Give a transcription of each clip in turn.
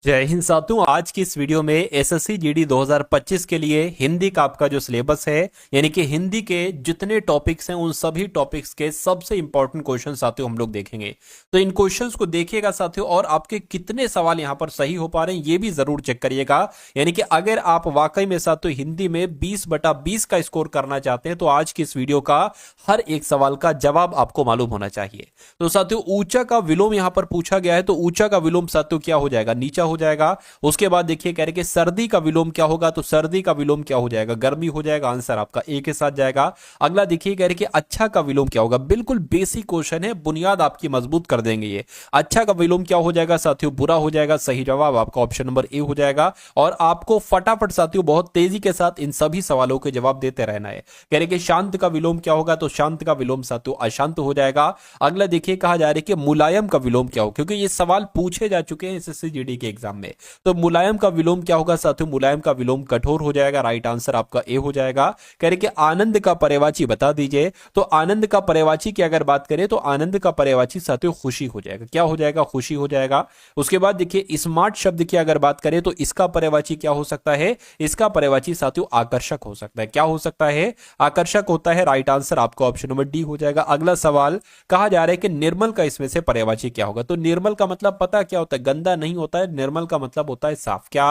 जय हिंद साथियों। आज की इस वीडियो में एसएससी जीडी 2025 के लिए हिंदी का आपका जो सिलेबस है, यानी कि हिंदी के जितने टॉपिक्स हैं उन सभी टॉपिक्स के सबसे इंपॉर्टेंट क्वेश्चन साथियों हम लोग देखेंगे। तो इन क्वेश्चंस को देखिएगा साथियों, और आपके कितने सवाल यहां पर सही हो पा रहे हैं ये भी जरूर चेक करिएगा। यानी कि अगर आप वाकई में साथियों हिंदी में 20/20 का स्कोर करना चाहते हैं तो आज की इस वीडियो का हर एक सवाल का जवाब आपको मालूम होना चाहिए। तो साथियों ऊंचा का विलोम यहां पर पूछा गया है, तो ऊंचा का विलोम साथियों क्या हो जाएगा? नीचा हो जाएगा। उसके बाद देखिए कह रहे कि सर्दी का विलोम क्या होगा, तो सर्दी का विलोम क्या हो जाएगा? गर्मी हो जाएगा। आंसर आपका ए के साथ जाएगा। अगला देखिए कह रहे कि अच्छा का विलोम क्या होगा? बिल्कुल बेसिक क्वेश्चन है, बुनियाद आपकी मजबूत कर देंगे ये। अच्छा का विलोम क्या हो जाएगा साथियों? बुरा हो जाएगा। सही जवाब आपका ऑप्शन नंबर ए हो जाएगा। और आपको फटाफट साथियों बहुत तेजी के साथ इन सभी सवालों के जवाब देते रहना है। कह रहे कि शांत का विलोम क्या होगा? तो शांत का विलोम साथियों अशांत हो जाएगा। अगला देखिए कहा जा रहा है कि मुलायम का विलोम क्या हो, क्योंकि ये सवाल पूछे जा चुके हैं एसएससी जीडी के एग्जाम में। तो मुलायम का विलोम क्या होगा साथियों? मुलायम का विलोम कठोर हो जाएगा। राइट आंसर आपका ए हो जाएगा। कह रहे कि आनंद का पर्यायवाची बता दीजिए। तो आनंद का पर्यायवाची की अगर बात करें तो आनंद का पर्यायवाची साथियों खुशी हो जाएगा। क्या हो जाएगा? खुशी हो जाएगा। उसके बाद देखिए स्मार्ट शब्द की अगर बात करें तो इसका पर्यायवाची क्या हो सकता है? इसका पर्यायवाची साथियों आकर्षक हो सकता है। क्या हो सकता है? आकर्षक होता है। राइट आंसर आपका ऑप्शन नंबर डी हो जाएगा। अगला सवाल कहा जा रहा है कि निर्मल का इसमें से पर्यायवाची क्या होगा? तो निर्मल का मतलब पता क्या होता है? गंदा नहीं होता है। निर्मल का मतलब होता है साफ। क्या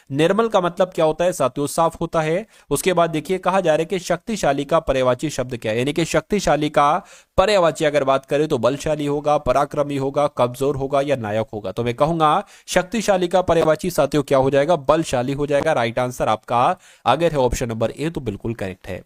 निर्मल का मतलब क्या होता है साथियों? साफ होता है। उसके बाद देखिए कहा जा रहा है कि शक्तिशाली का पर्यायवाची शब्द क्या है? यानी कि शक्तिशाली का पर्यायवाची अगर बात करें तो बलशाली होगा, पराक्रमी होगा, कमजोर होगा या नायक होगा। तो मैं कहूंगा शक्तिशाली का पर्यायवाची साथियों क्या हो जाएगा? बलशाली हो जाएगा। राइट आंसर आपका अगर है ऑप्शन नंबर ए तो बिल्कुल करेक्ट है।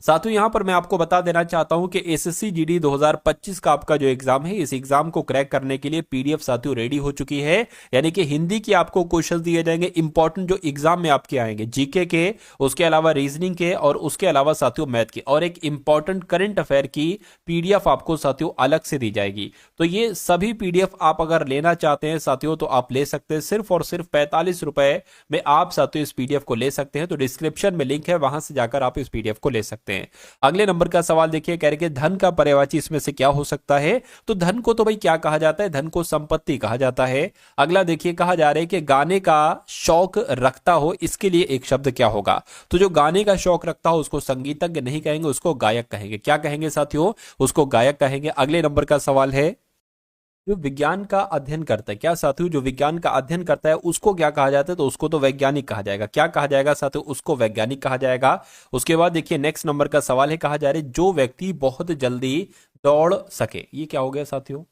साथियों यहां पर मैं आपको बता देना चाहता हूं कि एसएससी जीडी 2025 का आपका जो एग्जाम है, इस एग्जाम को क्रैक करने के लिए पीडीएफ साथियों रेडी हो चुकी है। यानी कि हिंदी की आपको क्वेश्चन दिए जाएंगे इंपॉर्टेंट जो एग्जाम में आपके आएंगे, जीके के, उसके अलावा रीजनिंग के, और उसके अलावा साथियों मैथ के, और एक इंपॉर्टेंट करंट अफेयर की पीडीएफ आपको साथियों अलग से दी जाएगी। तो ये सभी पीडीएफ आप अगर लेना चाहते हैं साथियों तो आप ले सकते हैं। सिर्फ और सिर्फ 45 रुपए में आप साथियों इस पीडीएफ को ले सकते हैं। तो डिस्क्रिप्शन में लिंक है, वहां से जाकर आप इस पीडीएफ को ले सकते हैं। अगले नंबर का सवाल देखिए कह रहे कि धन का पर्यायवाची इसमें से क्या हो सकता है? तो धन को तो भाई क्या कहा जाता है? धन को संपत्ति कहा जाता है। अगला देखिए कहा जा रहा है कि गाने का शौक रखता हो, इसके लिए एक शब्द क्या होगा? तो जो गाने का शौक रखता हो उसको संगीतज्ञ नहीं कहेंगे, उसको गायक कहेंगे। क्या कहेंगे साथियों? उसको गायक कहेंगे। अगले नंबर का सवाल है जो विज्ञान का अध्ययन करता है, क्या साथियों जो विज्ञान का अध्ययन करता है उसको क्या कहा जाता है? तो उसको तो वैज्ञानिक कहा जाएगा। क्या कहा जाएगा साथियों? उसको वैज्ञानिक कहा जाएगा। उसके बाद देखिए नेक्स्ट नंबर का सवाल है, कहा जा रहा है जो व्यक्ति बहुत जल्दी दौड़ सके, ये क्या हो गया साथियों?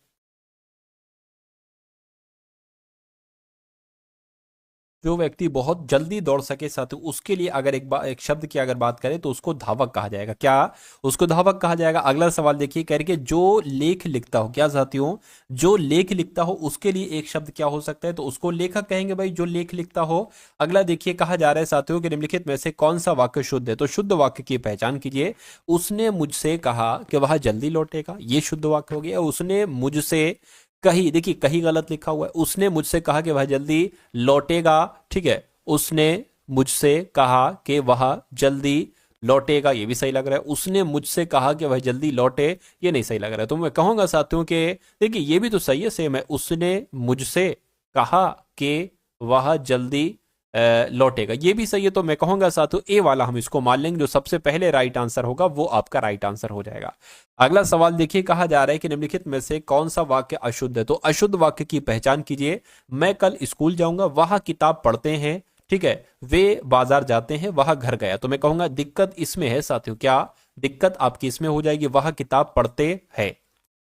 जो व्यक्ति बहुत जल्दी दौड़ सके साथियों उसके लिए अगर एक शब्द की अगर बात करें तो उसको धावक कहा जाएगा। क्या? उसको धावक कहा जाएगा। अगला सवाल देखिए कह रहे कि जो लेख लिखता हो, क्या साथियों? जो लेख लिखता हो उसके लिए एक शब्द क्या हो सकता है? तो उसको लेखक कहेंगे भाई, जो लेख लिखता हो। अगला देखिए कहा जा रहा है साथियों कि निम्नलिखित में से कौन सा वाक्य शुद्ध है? तो शुद्ध वाक्य की पहचान कीजिए। उसने मुझसे कहा कि वह जल्दी लौटेगा, ये शुद्ध वाक्य हो गया। उसने मुझसे कही, देखिए कहीं गलत लिखा हुआ है। उसने मुझसे कहा कि वह जल्दी लौटेगा, ठीक है। उसने मुझसे कहा कि वह जल्दी लौटेगा, ये भी सही लग रहा है। उसने मुझसे कहा कि वह जल्दी लौटे, ये नहीं सही लग रहा है। तो मैं कहूंगा साथियों कि देखिए ये भी तो सही है, सेम है। उसने मुझसे कहा कि वह जल्दी लौटेगा, ये भी सही है। तो मैं कहूंगा साथियों ए वाला हम इसको मान लेंगे, जो सबसे पहले राइट आंसर होगा वो आपका राइट आंसर हो जाएगा। अगला सवाल देखिए कहा जा रहा है कि निम्नलिखित में से कौन सा वाक्य अशुद्ध है? तो अशुद्ध वाक्य की पहचान कीजिए। मैं कल स्कूल जाऊंगा, वह किताब पढ़ते हैं, ठीक है। वे बाजार जाते हैं, वह घर गया। तो मैं कहूंगा दिक्कत इसमें है साथियों। क्या दिक्कत आपकी इसमें हो जाएगी? वह किताब पढ़ते हैं,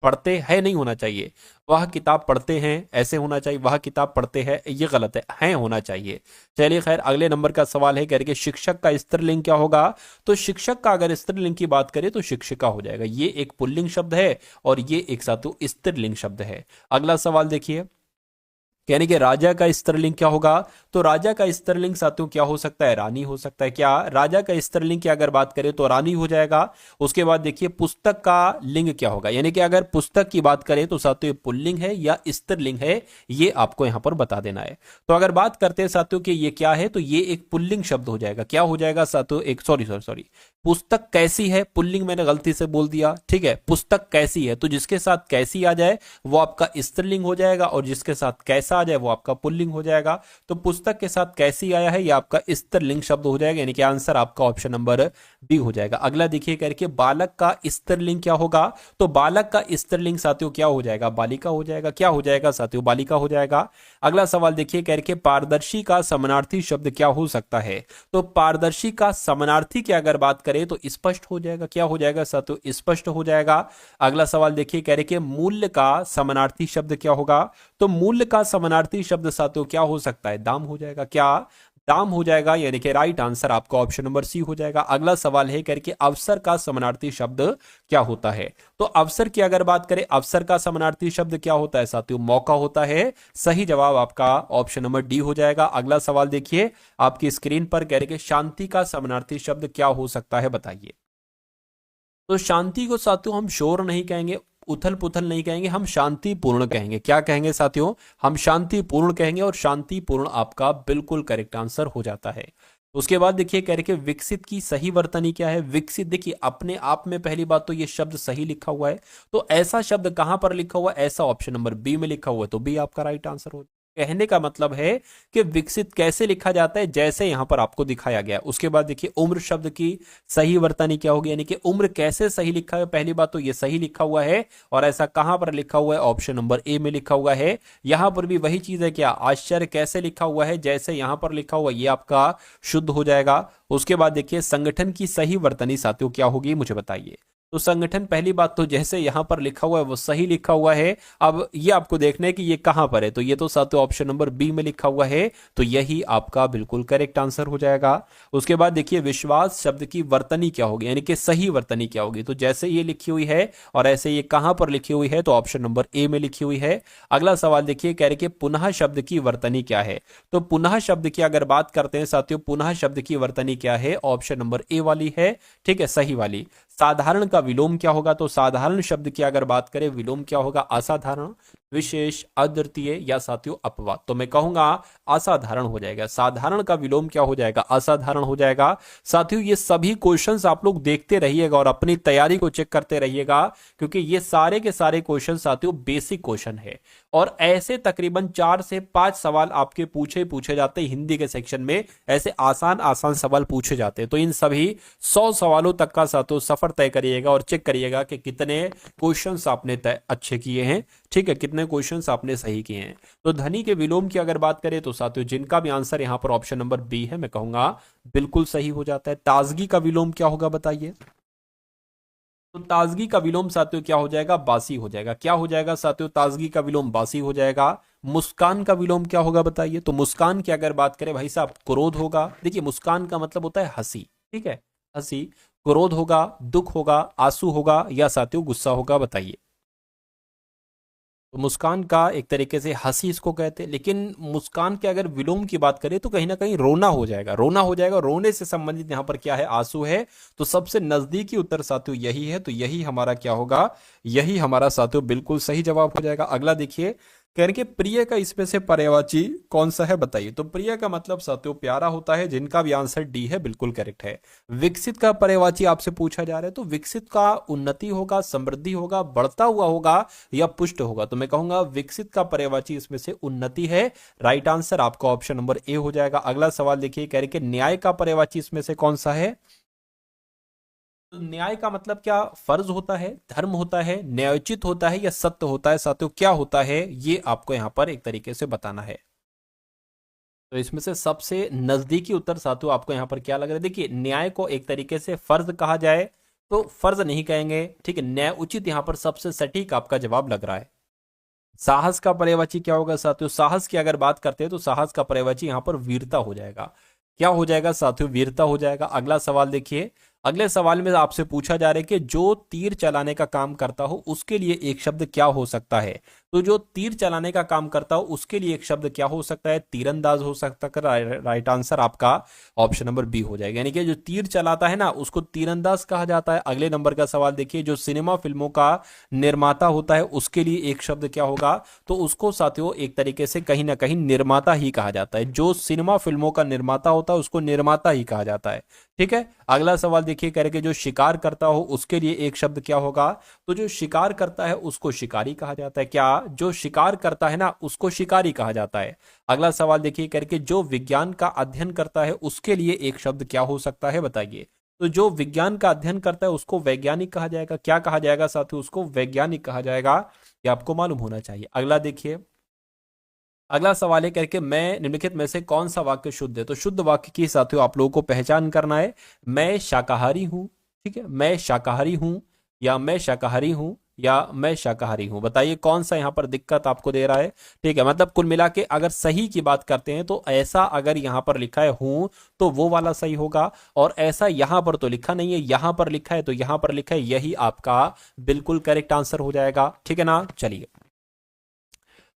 पढ़ते हैं नहीं होना चाहिए। वह किताब पढ़ते हैं ऐसे होना चाहिए। वह किताब पढ़ते हैं ये गलत है होना चाहिए। चलिए खैर अगले नंबर का सवाल है, कह रहे कि शिक्षक का स्त्रीलिंग क्या होगा? तो शिक्षक का अगर स्त्रीलिंग की बात करें तो शिक्षिका हो जाएगा। ये एक पुल्लिंग शब्द है और ये एक साथु स्त्रीलिंग शब्द है। अगला सवाल देखिए, यानी कि राजा का स्त्रीलिंग क्या होगा? तो राजा का स्त्रीलिंग साथियों क्या हो सकता है? रानी हो सकता है। क्या राजा का स्त्रीलिंग की अगर बात करें तो रानी हो जाएगा। उसके बाद देखिए पुस्तक का लिंग क्या होगा? यानी कि अगर पुस्तक की बात करें तो साथियों ये पुल्लिंग है या स्त्रीलिंग है, ये आपको यहां पर बता देना है। तो अगर बात करते हैं साथियों कि ये क्या है, तो ये एक पुल्लिंग शब्द हो जाएगा। क्या हो जाएगा साथियों? एक सॉरी सॉरी सॉरी पुस्तक कैसी है, पुल्लिंग मैंने गलती से बोल दिया, ठीक है, पुस्तक कैसी है, तो जिसके साथ कैसी आ जाए वो आपका स्त्रीलिंग हो जाएगा और जिसके साथ कैसा आ जाए वो आपका पुल्लिंग हो जाएगा। तो पुस्तक के साथ कैसी आया है ये आपका स्त्रीलिंग शब्द हो जाएगा, यानी कि आंसर आपका ऑप्शन नंबर बी हो जाएगा। अगला देखिए करके बालक का स्त्रीलिंग क्या होगा, तो बालक का स्त्रीलिंग साथियों क्या हो जाएगा, बालिका हो जाएगा। क्या हो जाएगा साथियों, बालिका हो जाएगा। अगला सवाल देखिए करके पारदर्शी का समानार्थी शब्द क्या हो सकता है, तो पारदर्शी का समानार्थी की अगर बात करें तो स्पष्ट हो जाएगा। क्या हो जाएगा साथियों, स्पष्ट हो जाएगा। अगला सवाल देखिए कह रहे कि मूल्य का समानार्थी शब्द क्या होगा, तो मूल्य का समानार्थी शब्द साथियों क्या हो सकता है, दाम हो जाएगा। क्या, दाम हो जाएगा, यानी कि राइट आंसर आपका ऑप्शन नंबर सी हो जाएगा। अगला सवाल है करके अवसर का समानार्थी शब्द क्या होता है, तो अवसर की अगर बात करें अवसर का समानार्थी शब्द क्या होता है साथियों, मौका होता है। सही जवाब आपका ऑप्शन नंबर डी हो जाएगा। अगला सवाल देखिए आपकी स्क्रीन पर कह रहे कि शांति का समानार्थी शब्द क्या हो सकता है, बताइए। तो शांति को साथियों हम शोर नहीं कहेंगे, उथल पुथल नहीं कहेंगे, हम शांतिपूर्ण कहेंगे। क्या कहेंगे साथियों, हम शांतिपूर्ण कहेंगे और शांतिपूर्ण आपका बिल्कुल करेक्ट आंसर हो जाता है। उसके बाद देखिए कह रहे कि विकसित की सही वर्तनी क्या है। विकसित देखिए अपने आप में पहली बात तो ये शब्द सही लिखा हुआ है, तो ऐसा शब्द कहां पर लिखा हुआ है, ऐसा ऑप्शन नंबर बी में लिखा हुआ है, तो बी आपका राइट आंसर हो। कहने का मतलब है कि विकसित कैसे लिखा जाता है, जैसे यहां पर आपको दिखाया गया। उसके बाद देखिए उम्र शब्द की सही वर्तनी क्या होगी, यानी कि उम्र कैसे सही लिखा है, पहली बात तो ये सही लिखा हुआ है और ऐसा कहां पर लिखा हुआ है, ऑप्शन नंबर ए में लिखा हुआ है। यहां पर भी वही चीज है, क्या आश्चर्य कैसे लिखा हुआ है, जैसे यहां पर लिखा हुआ ये आपका शुद्ध हो जाएगा। उसके बाद देखिए संगठन की सही वर्तनी साथियों क्या होगी, मुझे बताइए। तो संगठन पहली बात तो जैसे यहां पर लिखा हुआ है वो सही लिखा हुआ है। अब ये आपको देखना है कि ये कहां पर है, तो ये तो साथियों ऑप्शन नंबर बी में लिखा हुआ है, तो यही आपका बिल्कुल करेक्ट आंसर हो जाएगा। उसके बाद देखिए विश्वास शब्द की वर्तनी क्या होगी, यानी कि सही वर्तनी क्या होगी, तो जैसे ये लिखी हुई है और ऐसे ये कहां पर लिखी हुई है, तो ऑप्शन नंबर ए में लिखी हुई है। अगला सवाल देखिए कह रहे कि पुनः शब्द की वर्तनी क्या है, तो पुनः शब्द की अगर बात करते हैं साथियों, पुनः शब्द की वर्तनी क्या है, ऑप्शन नंबर ए वाली है, ठीक है, सही वाली। साधारण का विलोम क्या होगा, तो साधारण शब्द की अगर बात करें विलोम क्या होगा, असाधारण, विशेष, अद्वितीय या साथियों अपवाद, तो मैं कहूंगा असाधारण हो जाएगा। साधारण का विलोम क्या हो जाएगा, असाधारण हो जाएगा। साथियों ये सभी क्वेश्चंस आप लोग देखते रहिएगा और अपनी तैयारी को चेक करते रहिएगा, क्योंकि ये सारे के सारे क्वेश्चन साथियों बेसिक क्वेश्चन है और ऐसे तकरीबन 4 से 5 सवाल आपके पूछे जाते हैं हिंदी के सेक्शन में, ऐसे आसान आसान सवाल पूछे जाते हैं। तो इन सभी 100 सवालों तक का साथियों सफर तय करिएगा और चेक करिएगा कि कितने क्वेश्चंस आपने अच्छे किए हैं, ठीक है, कितने क्वेश्चंस आपने सही किए हैं। तो ध्वनि के विलोम की अगर बात करें तो साथियों जिनका भी आंसर यहां पर ऑप्शन नंबर बी है, मैं कहूंगा बिल्कुल सही हो जाता है। ताजगी का विलोम क्या होगा, बताइए। तो ताजगी का विलोम साथियों क्या हो जाएगा, बासी हो जाएगा। क्या हो जाएगा साथियों, ताजगी का विलोम बासी हो जाएगा। मुस्कान का विलोम क्या होगा, बताइए। तो मुस्कान की अगर बात करें भाई साहब, क्रोध होगा। देखिए मुस्कान का मतलब होता है हंसी, ठीक है, हंसी। क्रोध होगा, दुख होगा, आंसू होगा या साथियों गुस्सा होगा, बताइए। तो मुस्कान का एक तरीके से हंसी इसको कहते हैं, लेकिन मुस्कान के अगर विलोम की बात करें तो कहीं ना कहीं रोना हो जाएगा, रोना हो जाएगा। रोने से संबंधित यहां पर क्या है, आंसू है। तो सबसे नजदीकी उत्तर साथियों यही है, तो यही हमारा क्या होगा, यही हमारा साथियों बिल्कुल सही जवाब हो जाएगा। अगला देखिए कह रहे कि प्रिय का इसमें से पर्यायवाची कौन सा है, बताइए। तो प्रिय का मतलब साथियों प्यारा होता है, जिनका भी आंसर डी है बिल्कुल करेक्ट है। विकसित का पर्यायवाची आपसे पूछा जा रहा है, तो विकसित का उन्नति होगा, समृद्धि होगा, बढ़ता हुआ होगा या पुष्ट होगा, तो मैं कहूंगा विकसित का पर्यायवाची इसमें से उन्नति है। राइट आंसर आपका ऑप्शन नंबर ए हो जाएगा। अगला सवाल देखिए कह रहे कि न्याय का पर्यायवाची इसमें से कौन सा है। तो न्याय का मतलब क्या, फर्ज होता है, धर्म होता है, न्यायोचित होता है या सत्य होता है साथियों, क्या होता है, ये आपको यहां पर एक तरीके से बताना है। तो इसमें से सबसे नजदीकी उत्तर साथियों आपको यहां पर क्या लग रहा है, देखिए न्याय को एक तरीके से फर्ज कहा जाए तो फर्ज नहीं कहेंगे, ठीक है, न्याय उचित यहां पर सबसे सटीक आपका जवाब लग रहा है। साहस का पर्यायवाची क्या होगा साथियों, साहस की अगर बात करते हैं तो साहस का पर्यायवाची यहां पर वीरता हो जाएगा। क्या हो जाएगा साथियों, वीरता हो जाएगा। अगला सवाल देखिए, अगले सवाल में आपसे पूछा जा रहा है कि जो तीर चलाने का काम करता हो उसके लिए एक शब्द क्या हो सकता है। तो जो तीर चलाने का काम करता हो उसके लिए एक शब्द क्या हो सकता है, तीरंदाज हो सकता है। राइट आंसर आपका ऑप्शन नंबर बी हो जाएगा, यानी कि जो तीर चलाता है ना उसको तीरंदाज कहा जाता है। अगले नंबर का सवाल देखिए, जो सिनेमा फिल्मों का निर्माता होता है उसके लिए एक शब्द क्या होगा, तो उसको साथियों एक तरीके से कहीं ना कहीं निर्माता ही कहा जाता है। जो सिनेमा फिल्मों का निर्माता होता है उसको निर्माता ही कहा जाता है। ठीक है, अगला सवाल देखिए, कह रहे कि जो शिकार करता हो उसके लिए एक शब्द क्या होगा, तो जो शिकार करता है उसको शिकारी कहा जाता है। क्या, जो शिकार करता है ना उसको शिकारी कहा जाता है। अगला सवाल देखिए, करके जो विज्ञान का अध्ययन करता है उसके लिए एक शब्द क्या हो सकता है, बताइए। तो जो विज्ञान का अध्ययन करता है उसको वैज्ञानिक कहा जाएगा। क्या कहा जाएगा साथियों, उसको वैज्ञानिक कहा जाएगा। ये आपको मालूम होना चाहिए। अगला देखिए, अगला सवाल है करके मैं निम्नलिखित में से कौन सा वाक्य शुद्ध है। तो शुद्ध वाक्य की साथियों आप लोगों को पहचान करना है। मैं शाकाहारी हूं, ठीक है, मैं शाकाहारी हूं, या मैं शाकाहारी हूं, या मैं शाकाहारी हूं। बताइए कौन सा यहां पर दिक्कत आपको दे रहा है। ठीक है, मतलब कुल मिला के अगर सही की बात करते हैं तो ऐसा अगर यहां पर लिखा है हूं तो वो वाला सही होगा, और ऐसा यहां पर तो लिखा नहीं है, यहां पर लिखा है तो यहां पर लिखा है, यही आपका बिल्कुल करेक्ट आंसर हो जाएगा। ठीक है ना, चलिए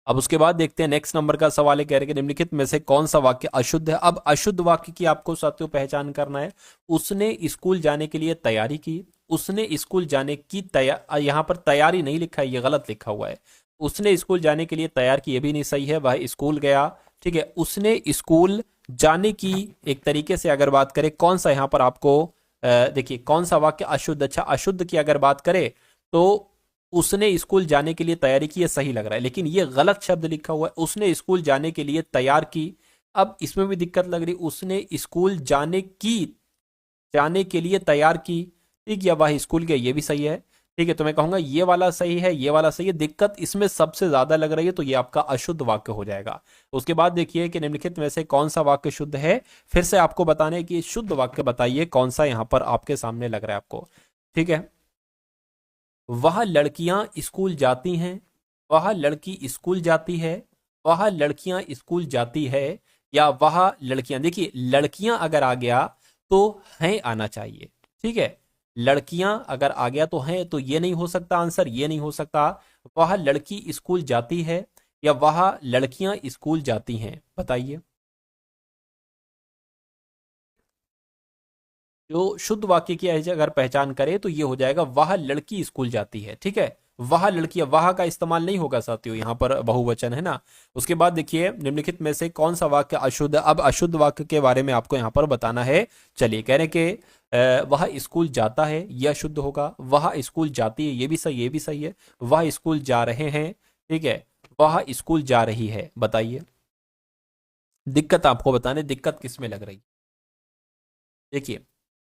अब उसके बाद देखते हैं नेक्स्ट नंबर का सवाल है, कह रहे कि निम्नलिखित में से कौन सा वाक्य अशुद्ध है। अब अशुद्ध वाक्य की आपको साथियों पहचान करना है। उसने स्कूल जाने के लिए तैयारी की, उसने स्कूल जाने की तैयार, यहाँ पर तैयारी नहीं लिखा है, ये गलत लिखा हुआ है। उसने स्कूल जाने के लिए तैयार की, ये भी नहीं सही है, वह स्कूल गया। ठीक है, उसने स्कूल जाने की एक तरीके से अगर बात करें, कौन सा यहाँ पर आपको देखिए कौन सा वाक्य अशुद्ध, अच्छा अशुद्ध की अगर बात करें तो उसने स्कूल जाने के लिए तैयारी की, ये सही लग रहा है, लेकिन ये गलत शब्द लिखा हुआ है, उसने स्कूल जाने के लिए तैयार की। अब इसमें भी दिक्कत लग रही, उसने स्कूल जाने के लिए तैयार की, ठीक, या वह स्कूल गया, ये भी सही है। ठीक है, तो मैं कहूंगा ये वाला सही है, ये वाला सही है। दिक्कत इसमें सबसे ज्यादा लग रही है, तो ये आपका अशुद्ध वाक्य हो जाएगा। उसके बाद देखिए कि निम्नलिखित में से कौन सा वाक्य शुद्ध है। फिर से आपको बताने की शुद्ध वाक्य बताइए कौन सा यहां पर आपके सामने लग रहा है आपको। ठीक है, वह लड़कियां स्कूल जाती हैं, वह लड़की स्कूल जाती है, वह लड़कियां स्कूल जाती है, या वह लड़कियां, देखिए लड़कियां अगर आ गया तो हैं आना चाहिए। ठीक है, लड़कियां अगर आ गया तो हैं, तो ये नहीं हो सकता आंसर, ये नहीं हो सकता। वह लड़की स्कूल जाती है, या वह लड़कियां स्कूल जाती हैं, बताइए। जो शुद्ध वाक्य की अगर पहचान करें तो ये हो जाएगा वह लड़की स्कूल जाती है। ठीक है, वह लड़की, वह का इस्तेमाल नहीं होगा साथियों, यहां पर बहुवचन है ना। उसके बाद देखिए निम्नलिखित में से कौन सा वाक्य अशुद्ध। अब अशुद्ध वाक्य के बारे में आपको यहां पर बताना है। चलिए, कह रहे कि वह स्कूल जाता है, यह शुद्ध होगा। वह स्कूल जाती है, ये भी सही, ये भी सही है। वह स्कूल जा रहे हैं, ठीक है, वह स्कूल जा रही है, बताइए। दिक्कत आपको बताने, दिक्कत किस में लग रही। देखिए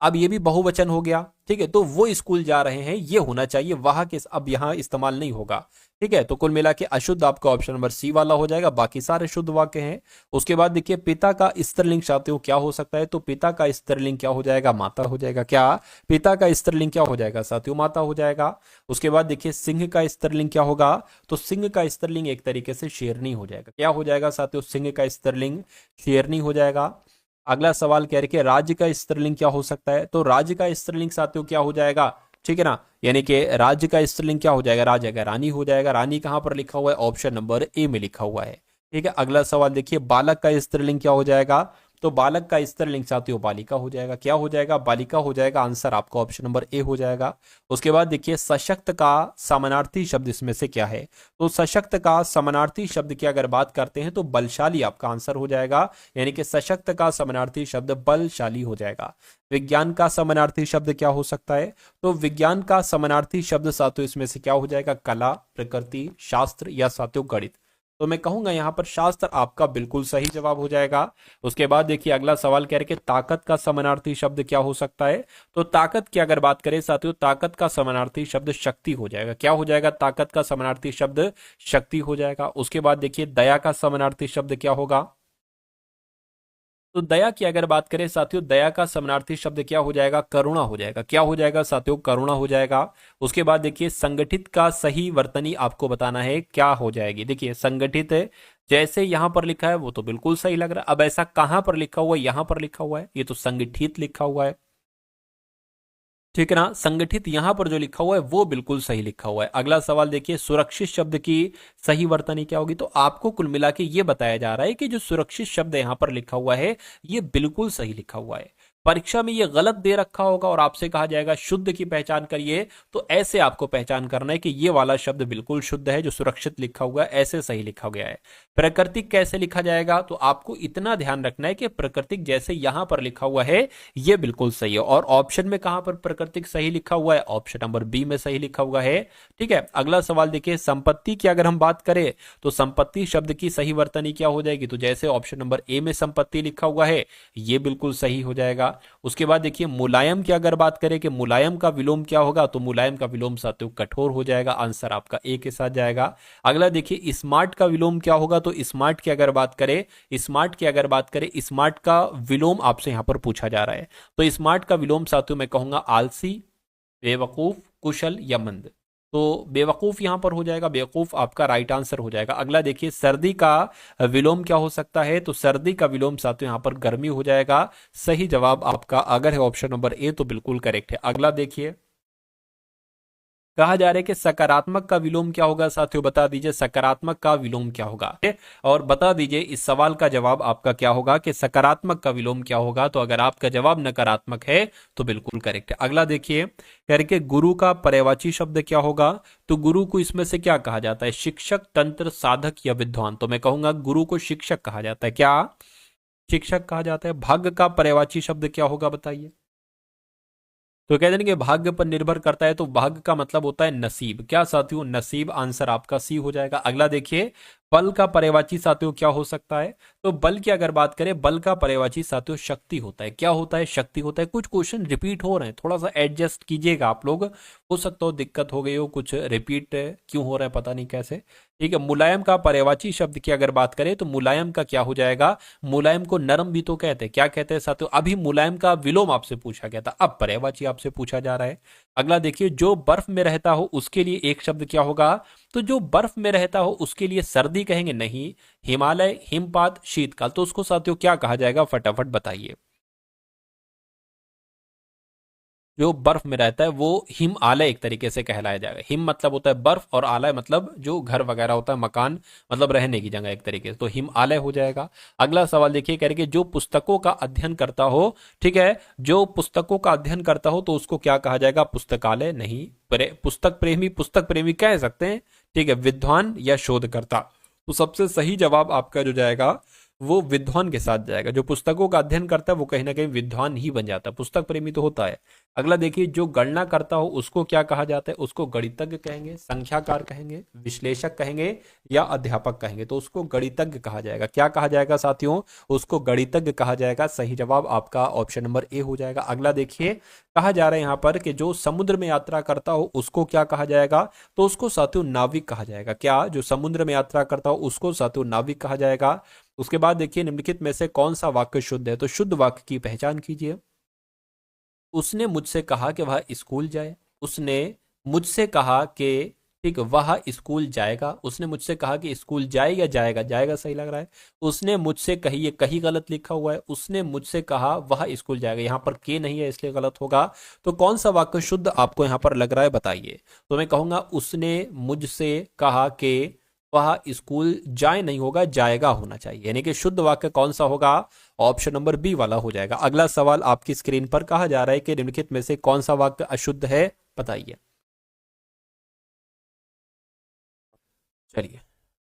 अब ये भी बहुवचन हो गया, ठीक है, तो वो स्कूल जा रहे हैं ये होना चाहिए, वहां के अब यहां इस्तेमाल नहीं होगा। ठीक है, तो कुल मिला के अशुद्ध आपका ऑप्शन नंबर सी वाला हो जाएगा, बाकी सारे शुद्ध वाक्य हैं। उसके बाद देखिए पिता का स्त्रीलिंग साथियों क्या हो सकता है, तो पिता का स्त्रीलिंग क्या हो जाएगा, माता हो जाएगा। क्या, पिता का स्त्रीलिंग क्या हो जाएगा साथियों, माता हो जाएगा। उसके बाद देखिए सिंह का स्त्रीलिंग क्या होगा, तो सिंह का स्त्रीलिंग एक तरीके से शेरनी हो जाएगा। क्या हो जाएगा साथियों, सिंह का स्त्रीलिंग शेरनी हो जाएगा। अगला सवाल कह रहे कि राज्य का स्त्रीलिंग क्या हो सकता है, तो राज्य का स्त्रीलिंग साथियों क्या हो जाएगा, ठीक है ना, यानी कि राज्य का स्त्रीलिंग क्या हो जाएगा, राजा का रानी हो जाएगा। रानी कहां पर लिखा हुआ है, ऑप्शन नंबर ए में लिखा हुआ है। ठीक है, अगला सवाल देखिए बालक का स्त्रीलिंग क्या हो जाएगा, तो बालक का स्त्रीलिंग साथियों बालिका हो जाएगा। क्या हो जाएगा, बालिका हो जाएगा। आंसर आपका ऑप्शन नंबर ए हो जाएगा। उसके बाद देखिए सशक्त का समानार्थी शब्द इसमें से क्या है, तो सशक्त का समानार्थी शब्द की अगर बात करते हैं तो बलशाली आपका आंसर हो जाएगा, यानी कि सशक्त का समानार्थी शब्द बलशाली हो जाएगा। विज्ञान का समानार्थी शब्द क्या हो सकता है, तो विज्ञान का समानार्थी शब्द साथियों इसमें से क्या हो जाएगा, कला, प्रकृति, शास्त्र, या साथियों गणित। तो मैं कहूंगा यहां पर शास्त्र आपका बिल्कुल सही जवाब हो जाएगा। उसके बाद देखिए अगला सवाल कह रहे कि ताकत का समानार्थी शब्द क्या हो सकता है, तो ताकत की अगर बात करें साथियों, ताकत का समानार्थी शब्द शक्ति हो जाएगा। क्या हो जाएगा, ताकत का समानार्थी शब्द शक्ति हो जाएगा। उसके बाद देखिए दया का समानार्थी शब्द क्या होगा, तो दया की अगर बात करें साथियों, दया का समानार्थी शब्द क्या हो जाएगा, करुणा हो जाएगा। क्या हो जाएगा साथियों, करुणा हो जाएगा। उसके बाद देखिए संगठित का सही वर्तनी आपको बताना है क्या हो जाएगी। देखिए संगठित जैसे यहां पर लिखा है वो तो बिल्कुल सही लग रहा है, अब ऐसा कहां पर लिखा हुआ है, यहां पर लिखा हुआ है, ये तो संगठित लिखा हुआ है। ठीक है ना। संगठित यहां पर जो लिखा हुआ है वो बिल्कुल सही लिखा हुआ है। अगला सवाल देखिए, सुरक्षित शब्द की सही वर्तनी क्या होगी। तो आपको कुल मिला के ये बताया जा रहा है कि जो सुरक्षित शब्द यहां पर लिखा हुआ है ये बिल्कुल सही लिखा हुआ है। परीक्षा में ये गलत दे रखा होगा और आपसे कहा जाएगा शुद्ध की पहचान करिए, तो ऐसे आपको पहचान करना है कि ये वाला शब्द बिल्कुल शुद्ध है, जो सुरक्षित लिखा हुआ है ऐसे सही लिखा गया है। प्राकृतिक कैसे लिखा जाएगा, तो आपको इतना ध्यान रखना है कि प्राकृतिक जैसे यहां पर लिखा हुआ है ये बिल्कुल सही है। और ऑप्शन में कहां पर प्राकृतिक सही लिखा हुआ है, ऑप्शन नंबर बी में सही लिखा हुआ है। ठीक है, अगला सवाल देखिए, संपत्ति की अगर हम बात करें तो संपत्ति शब्द की सही वर्तनी क्या हो जाएगी। तो जैसे ऑप्शन नंबर ए में संपत्ति लिखा हुआ है ये बिल्कुल सही हो जाएगा। उसके बाद देखिए, मुलायम की अगर बात करें कि मुलायम का विलोम क्या होगा, तो मुलायम का विलोम साथियों कठोर हो जाएगा। आंसर आपका ए के साथ जाएगा। अगला देखिए, स्मार्ट का विलोम क्या होगा। तो स्मार्ट की अगर बात करें, स्मार्ट का विलोम आपसे यहां पर पूछा जा रहा है। तो स्मार्ट का विलोम साथियों मैं कहूंगा आलसी, बेवकूफ, कुशल या मंद। तो बेवकूफ यहां पर हो जाएगा, बेवकूफ आपका राइट आंसर हो जाएगा। अगला देखिए, सर्दी का विलोम क्या हो सकता है। तो सर्दी का विलोम साथियों यहां पर गर्मी हो जाएगा। सही जवाब आपका अगर है ऑप्शन नंबर ए तो बिल्कुल करेक्ट है। अगला देखिए, कहा जा रहा है कि सकारात्मक का विलोम क्या होगा। साथियों बता दीजिए सकारात्मक का विलोम क्या होगा, और बता दीजिए इस सवाल का जवाब आपका क्या होगा कि सकारात्मक का विलोम क्या होगा। तो अगर आपका जवाब नकारात्मक है तो बिल्कुल करेक्ट है। अगला देखिए, कह रहे कि गुरु का पर्यायवाची शब्द क्या होगा। तो गुरु को इसमें से क्या कहा जाता है, शिक्षक, तंत्र, साधक या विद्वान। तो मैं कहूंगा गुरु को शिक्षक कहा जाता है। क्या शिक्षक कहा जाता है। भाग्य का पर्यायवाची शब्द क्या होगा बताइए। तो कहते हैं कि भाग्य पर निर्भर करता है, तो भाग्य का मतलब होता है नसीब। क्या साथियों, नसीब। आंसर आपका सी हो जाएगा। अगला देखिए, बल का पर्यायवाची साथियों क्या हो सकता है। तो बल की अगर बात करें, बल का पर्यायवाची साथियों शक्ति होता है। क्या होता है, शक्ति होता है। कुछ क्वेश्चन रिपीट हो रहे हैं, थोड़ा सा एडजस्ट कीजिएगा आप लोग, हो सकता हो दिक्कत हो गई हो, कुछ रिपीट क्यों हो रहा है पता नहीं कैसे। ठीक है, मुलायम का पर्यायवाची शब्द की अगर बात करें तो मुलायम का क्या हो जाएगा, मुलायम को नरम भी तो कहते हैं। क्या कहते हैं साथियों, अभी मुलायम का विलोम आपसे पूछा गया था, अब पर्यायवाची आपसे पूछा जा रहा है। अगला देखिए, जो बर्फ में रहता हो उसके लिए एक शब्द क्या होगा। तो जो बर्फ में रहता हो उसके लिए सर्दी कहेंगे नहीं, हिमालय, हिमपात, शीतकाल। तो उसको साथियों क्या कहा जाएगा, फटाफट बताइए। जो बर्फ में रहता है वो हिम आलय एक तरीके से कहलाया जाएगा। हिम मतलब होता है बर्फ और आलय मतलब जो घर वगैरह होता है, मकान मतलब रहने की जगह एक तरीके से, तो हिम आलय हो जाएगा। अगला सवाल देखिए, कह रहे कि जो पुस्तकों का अध्ययन करता हो, ठीक है, जो पुस्तकों का अध्ययन करता हो तो उसको क्या कहा जाएगा, पुस्तकालय नहीं, पुस्तक प्रेमी कह सकते हैं। ठीक है, विद्वान या शोधकर्ता। तो सबसे सही जवाब आपका जो जाएगा वो विद्वान के साथ जाएगा। जो पुस्तकों का अध्ययन करता है वो कहीं ना कहीं विद्वान ही बन जाता है, पुस्तक प्रेमी तो होता है। अगला देखिए, जो गणना करता हो उसको क्या कहा जाता है। उसको गणितज्ञ कहेंगे, संख्याकार कहेंगे, विश्लेषक कहेंगे या अध्यापक कहेंगे। तो उसको गणितज्ञ कहा जाएगा। क्या कहा जाएगा साथियों, उसको गणितज्ञ कहा जाएगा। सही जवाब आपका ऑप्शन नंबर ए हो जाएगा। अगला देखिए, कहा जा रहा है यहाँ पर कि जो समुद्र में यात्रा करता हो उसको क्या कहा जाएगा। तो उसको साथियों नाविक कहा जाएगा। क्या, जो समुद्र में यात्रा करता हो उसको साथियों नाविक कहा जाएगा। उसके बाद देखिए, निम्नलिखित में से कौन सा वाक्य शुद्ध है। तो शुद्ध वाक्य की पहचान कीजिए। उसने मुझसे कहा कि वह स्कूल जाए। उसने मुझसे कहा कि, ठीक, वह स्कूल जाएगा। उसने मुझसे कहा कि स्कूल जाए या जाएगा, जाएगा सही लग रहा है। उसने मुझसे कही, ये कही गलत लिखा हुआ है। उसने मुझसे कहा वह स्कूल जाएगा, यहाँ पर के नहीं है इसलिए गलत होगा। तो कौन सा वाक्य शुद्ध आपको यहाँ पर लग रहा है बताइए। तो मैं कहूंगा उसने मुझसे कहा कि वह स्कूल जाए नहीं होगा, जाएगा होना चाहिए। यानी कि शुद्ध वाक्य कौन सा होगा, ऑप्शन नंबर बी वाला हो जाएगा। अगला सवाल आपकी स्क्रीन पर, कहा जा रहा है कि निम्नलिखित में से कौन सा वाक्य अशुद्ध है बताइए। चलिए,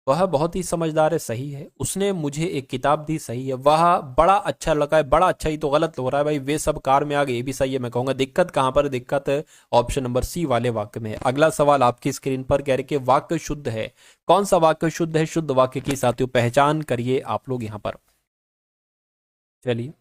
वह बहुत ही समझदार है, सही है। उसने मुझे एक किताब दी, सही है। वह बड़ा अच्छा लगा है, बड़ा अच्छा ही तो गलत हो रहा है भाई। वे सब कार में आ गए, ये भी सही है। मैं कहूंगा दिक्कत कहां पर, दिक्कत ऑप्शन नंबर सी वाले वाक्य में है। अगला सवाल आपकी स्क्रीन पर, कह रहे कि वाक्य शुद्ध है। कौन सा वाक्य शुद्ध है, शुद्ध वाक्य की साथियों पहचान करिए आप लोग यहाँ पर। चलिए,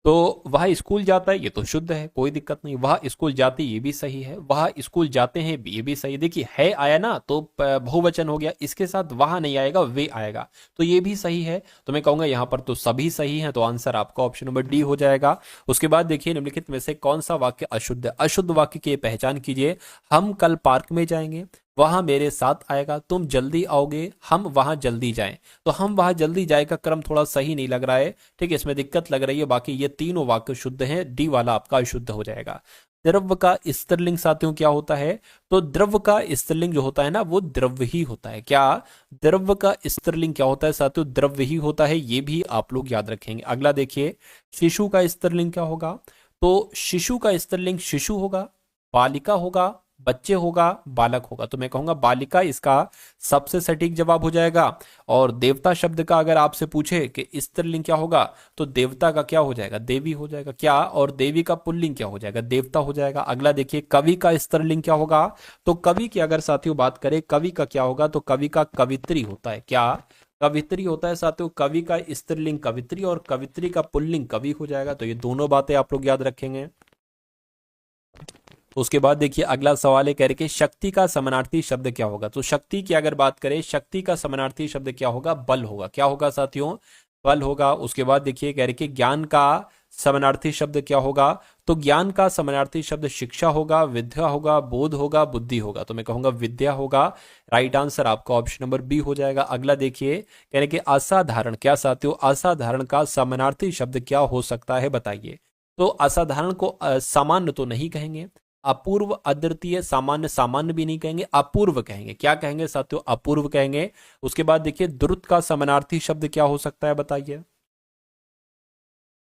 तो वह स्कूल जाता है, ये तो शुद्ध है, कोई दिक्कत नहीं। वह स्कूल जाती, ये भी सही है। वह स्कूल जाते हैं, ये भी सही। देखिए, है आया ना तो बहुवचन हो गया, इसके साथ वह नहीं आएगा, वे आएगा, तो ये भी सही है। तो मैं कहूंगा यहाँ पर तो सभी सही हैं, तो आंसर आपका ऑप्शन नंबर डी हो जाएगा। उसके बाद देखिए, निम्नलिखित में से कौन सा वाक्य अशुद्ध है। अशुद्ध वाक्य की पहचान कीजिए। हम कल पार्क में जाएंगे, वहां मेरे साथ आएगा, तुम जल्दी आओगे, हम वहां जल्दी जाएं। तो हम वहां जल्दी जाए का क्रम थोड़ा सही नहीं लग रहा है, ठीक है, इसमें दिक्कत लग रही है। बाकी ये तीनों वाक्य शुद्ध हैं, डी वाला आपका अशुद्ध हो जाएगा। द्रव्य का स्त्रीलिंग साथियों क्या होता है? तो द्रव्य का स्त्रीलिंग जो होता है ना, वो द्रव्य ही होता है। क्या? द्रव्य का स्त्रीलिंग क्या होता है साथियों? द्रव्य ही होता है, ये भी आप लोग याद रखेंगे। अगला देखिए, शिशु का स्त्रीलिंग क्या होगा? तो शिशु का स्त्रीलिंग शिशु होगा, बालिका होगा, बच्चे होगा, बालक होगा। तो मैं कहूंगा बालिका इसका सबसे सटीक जवाब हो जाएगा। और देवता शब्द का अगर आपसे पूछे कि स्त्रीलिंग क्या होगा, तो देवता का क्या हो जाएगा? देवी हो जाएगा। क्या? और देवी का पुल्लिंग क्या हो जाएगा? देवता हो जाएगा। अगला देखिए, कवि का स्त्रीलिंग क्या होगा? तो कवि की अगर साथियों बात करें, कवि का क्या होगा? तो कवि का कवित्री होता है। क्या? कवित्री होता है साथियों। कवि का स्त्रीलिंग कवित्री और कवित्री का पुल्लिंग कवि हो जाएगा। तो ये दोनों बातें आप लोग याद रखेंगे। उसके बाद देखिए अगला सवाल है, कह रहे कि शक्ति का समानार्थी शब्द क्या होगा? तो शक्ति की अगर बात करें, शक्ति का समानार्थी शब्द क्या होगा? बल होगा। क्या होगा साथियों? बल होगा। उसके बाद देखिए कह रहे कि ज्ञान का समानार्थी शब्द क्या होगा? तो ज्ञान का समानार्थी शब्द शिक्षा होगा, विद्या होगा, बोध होगा, बुद्धि होगा। तो मैं कहूंगा विद्या होगा। राइट आंसर आपका ऑप्शन नंबर बी हो जाएगा। अगला देखिए, कह रहे कि असाधारण, क्या साथियों? असाधारण का समानार्थी शब्द क्या हो सकता है, बताइए। तो असाधारण को सामान्य तो नहीं कहेंगे, अपूर्व, अद्वितीय, सामान्य, सामान्य भी नहीं कहेंगे, अपूर्व कहेंगे। क्या कहेंगे साथियों? अपूर्व कहेंगे। उसके बाद देखिए, द्रुत का समानार्थी शब्द क्या हो सकता है, बताइए।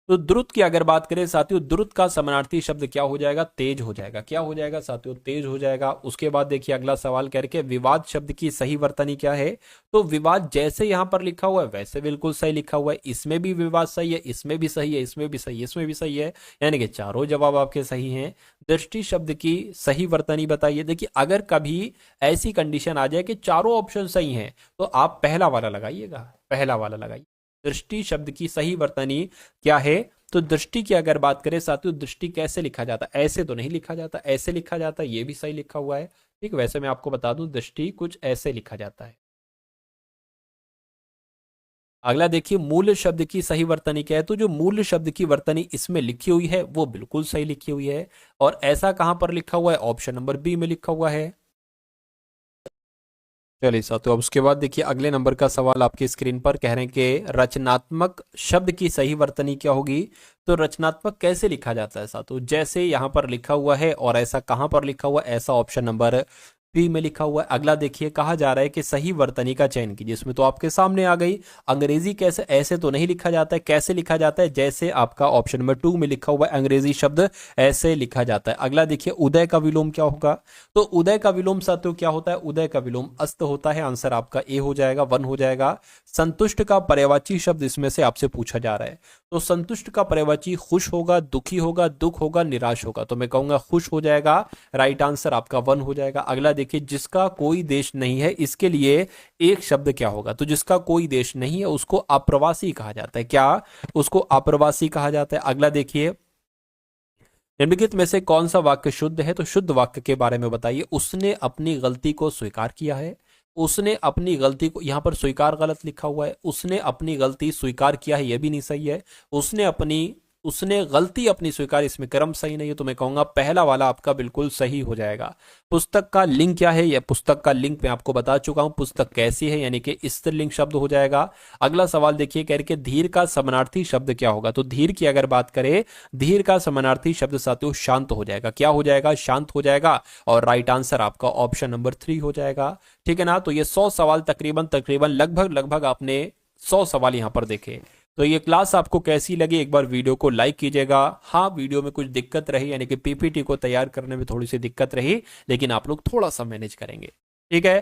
तो द्रुत की अगर बात करें साथियों, द्रुत का समानार्थी शब्द क्या हो जाएगा? तेज हो जाएगा। क्या हो जाएगा साथियों? तेज हो जाएगा। उसके बाद देखिए अगला सवाल करके, विवाद शब्द की सही वर्तनी क्या है? तो विवाद जैसे यहां पर लिखा हुआ है वैसे बिल्कुल सही लिखा हुआ है। इसमें भी विवाद सही है, इसमें भी सही है, इसमें भी सही है, इसमें भी सही है, यानी कि चारों जवाब आपके सही हैं। दृष्टि शब्द की सही वर्तनी बताइए। देखिए अगर कभी ऐसी कंडीशन आ जाए कि चारों ऑप्शन सही हैं, तो आप पहला वाला लगाइएगा, पहला वाला लगाइए। दृष्टि शब्द की सही वर्तनी क्या है? तो दृष्टि की अगर बात करें साथियों, दृष्टि कैसे लिखा जाता है? ऐसे तो नहीं लिखा जाता, ऐसे लिखा जाता है, ये भी सही लिखा हुआ है। ठीक, वैसे मैं आपको बता दूं, दृष्टि कुछ ऐसे लिखा जाता है। अगला देखिए, मूल शब्द की सही वर्तनी क्या है? तो जो मूल शब्द की वर्तनी इसमें लिखी हुई है वो बिल्कुल सही लिखी हुई है। और ऐसा कहां पर लिखा हुआ है? ऑप्शन नंबर बी में लिखा हुआ है। चलिए साथियों, अब उसके बाद देखिए अगले नंबर का सवाल आपकी स्क्रीन पर, कह रहे हैं कि रचनात्मक शब्द की सही वर्तनी क्या होगी? तो रचनात्मक कैसे लिखा जाता है साथियों? जैसे यहां पर लिखा हुआ है, और ऐसा कहां पर लिखा हुआ है? ऐसा ऑप्शन नंबर बी में लिखा हुआ है। अगला देखिए, कहा जा रहा है कि सही वर्तनी का चयन कीजिए। इसमें तो आपके सामने आ गई। अंग्रेजी कैसे? ऐसे तो नहीं लिखा जाता है। कैसे लिखा जाता है? जैसे आपका ऑप्शन नंबर 2 में लिखा हुआ है, अंग्रेजी शब्द ऐसे लिखा जाता है। अगला देखिए, उदय का विलोम क्या होगा? तो उदय का विलोम साथियों क्या होता है? उदय का विलोम अस्त होता है। आंसर आपका ए हो जाएगा, 1 हो जाएगा। संतुष्ट का पर्यायवाची शब्द इसमें से आपसे पूछा जा रहा है। तो संतुष्ट का पर्यायवाची खुश होगा, दुखी होगा, दुख होगा, निराश होगा। तो मैं कहूंगा खुश हो जाएगा। राइट आंसर आपका 1 हो जाएगा। अगला देखिए, जिसका कोई देश नहीं है, इसके लिए एक शब्द क्या होगा? तो जिसका कोई देश नहीं है उसको अप्रवासी कहा जाता है। क्या? उसको अप्रवासी कहा जाता है। अगला देखिए, निम्नलिखित में से कौन सा वाक्य शुद्ध है? तो शुद्ध वाक्य के बारे में बताइए। उसने अपनी गलती को स्वीकार किया है। उसने अपनी गलती को, यहां पर स्वीकार गलत लिखा हुआ है। उसने अपनी गलती स्वीकार किया है, यह भी नहीं सही है। उसने गलती अपनी स्वीकार, इसमें क्रम सही नहीं है। तो मैं कहूंगा पहला वाला आपका बिल्कुल सही हो जाएगा। पुस्तक का लिंग क्या है? यह पुस्तक का लिंग मैं आपको बता चुका हूं। पुस्तक कैसी है, यानी कि स्त्रीलिंग शब्द हो जाएगा। अगला सवाल देखिए, कह रहे कि धीर का समानार्थी शब्द क्या होगा? तो धीर की अगर बात करें, धीर का समानार्थी शब्द साथियों शांत हो जाएगा। क्या हो जाएगा? शांत हो जाएगा। और राइट आंसर आपका ऑप्शन नंबर 3 हो जाएगा। ठीक है ना? तो ये 100 सवाल तकरीबन तकरीबन लगभग आपने 100 सवाल यहां पर देखे। तो ये क्लास आपको कैसी लगी? एक बार वीडियो को लाइक कीजिएगा। हाँ, वीडियो में कुछ दिक्कत रही, यानी कि पीपीटी को तैयार करने में थोड़ी सी दिक्कत रही, लेकिन आप लोग थोड़ा सा मैनेज करेंगे। ठीक है।